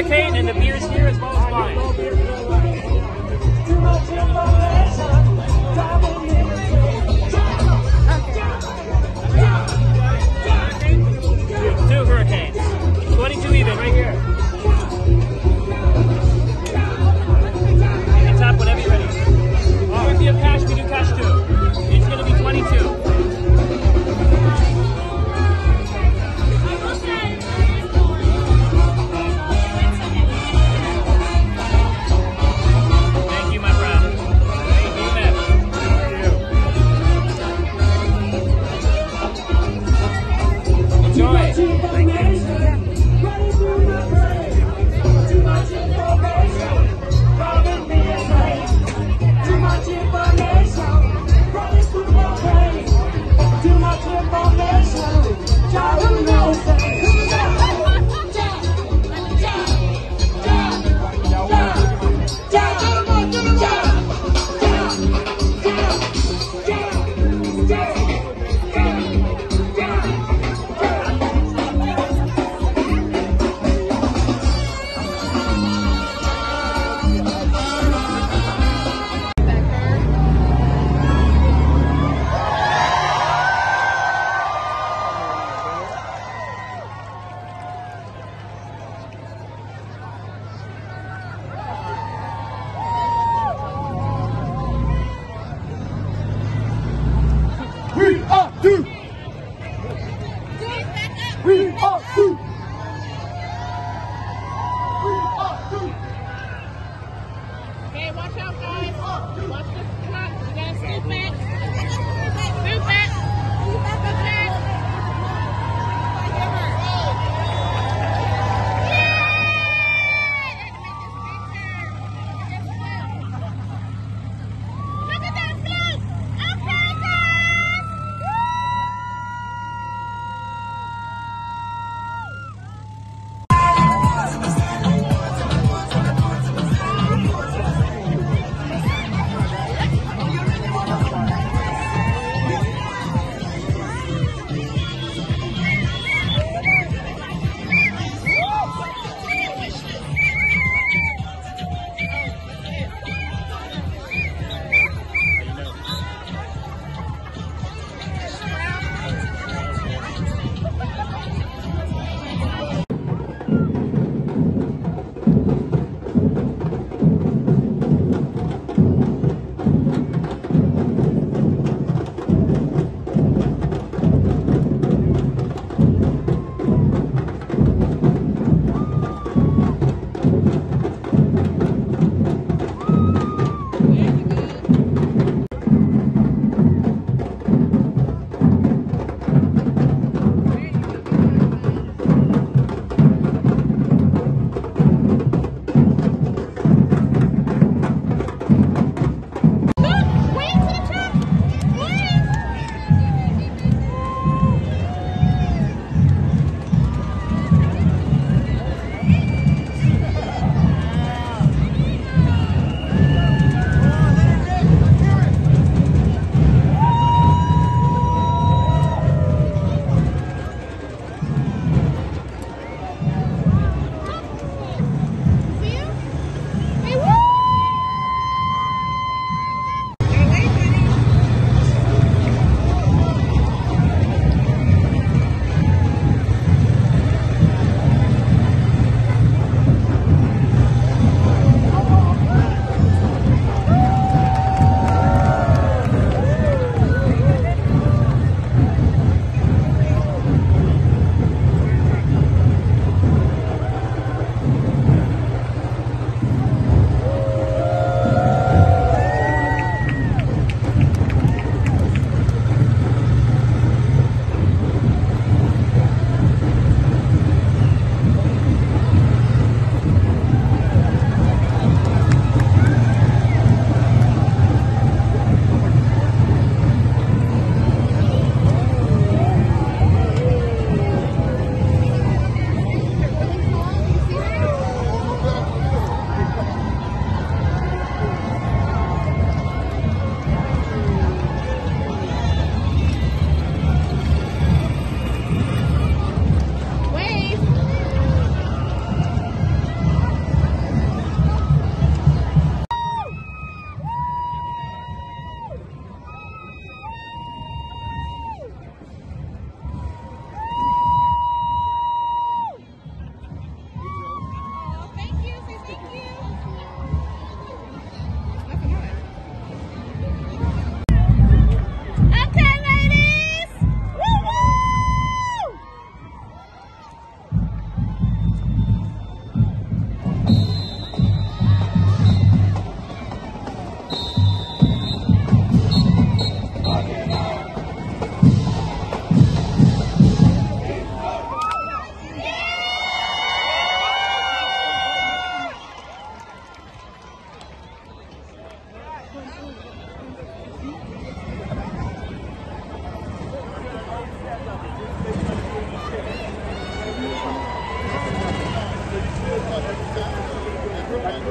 hurricane, and the beer's here as well as wine. Two hurricanes. 22 even, right here. You can tap whenever you're ready. Or if you have cash, we do cash too. It's going to be 22. Okay, watch out, guys. Watch this truck. You gotta scoop back. Scoop back. Scoop back, okay? Look at that scoop! Okay, guys!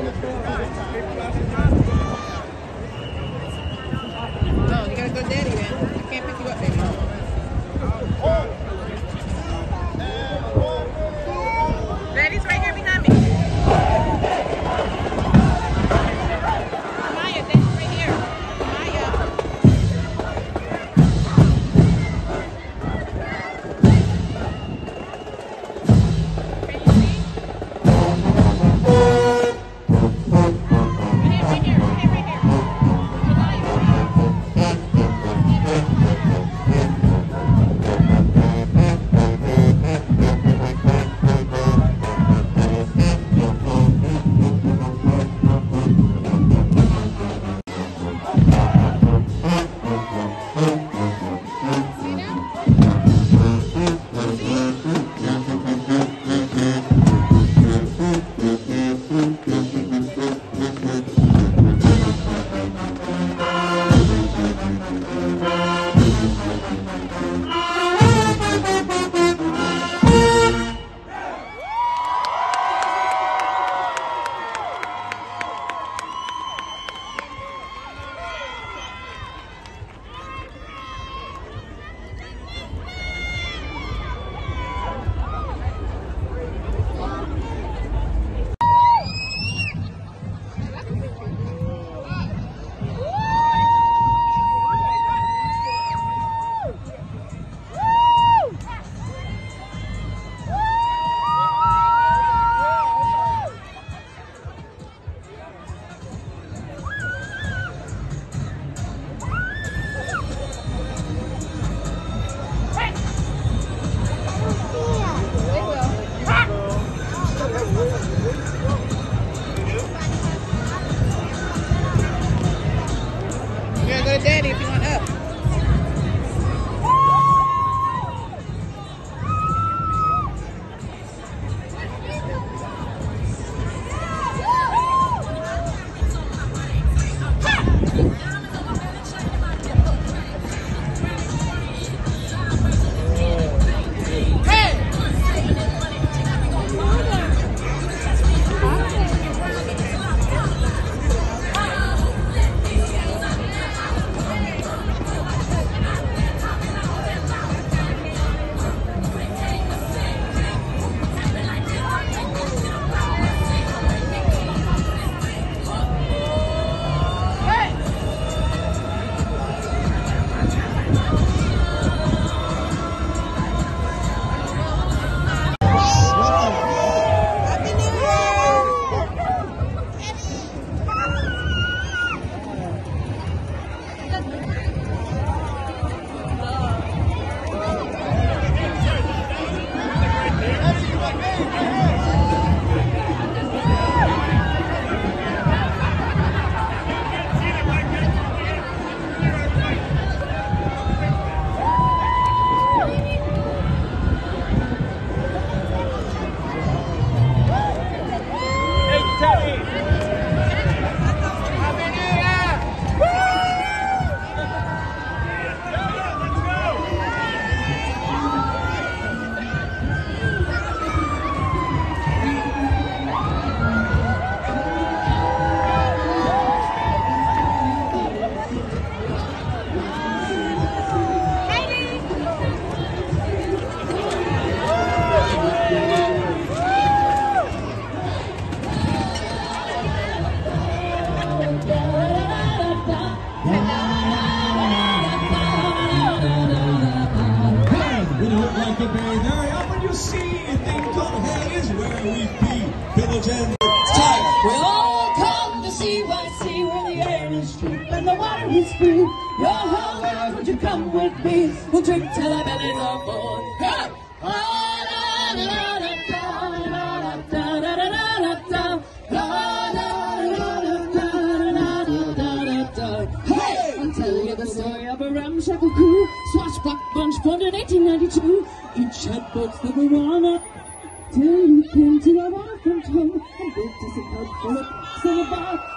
No, you gotta go to Daddy then. I can't pick you up, baby. Daddy's right here behind me. Maya, Daddy's right here. Maya. Daddy, if you want up. We all come to see YC where the air is cheap and the water is free. Your whole world, would you come with me? We'll drink till our bellies are full. Hey! Hey! I'll tell you the story of a ramshackle crew, swashbuck bunch formed in 1892. Each had boats that were worn up till you came to a waterfront home and built us a pub full of pots and a bar.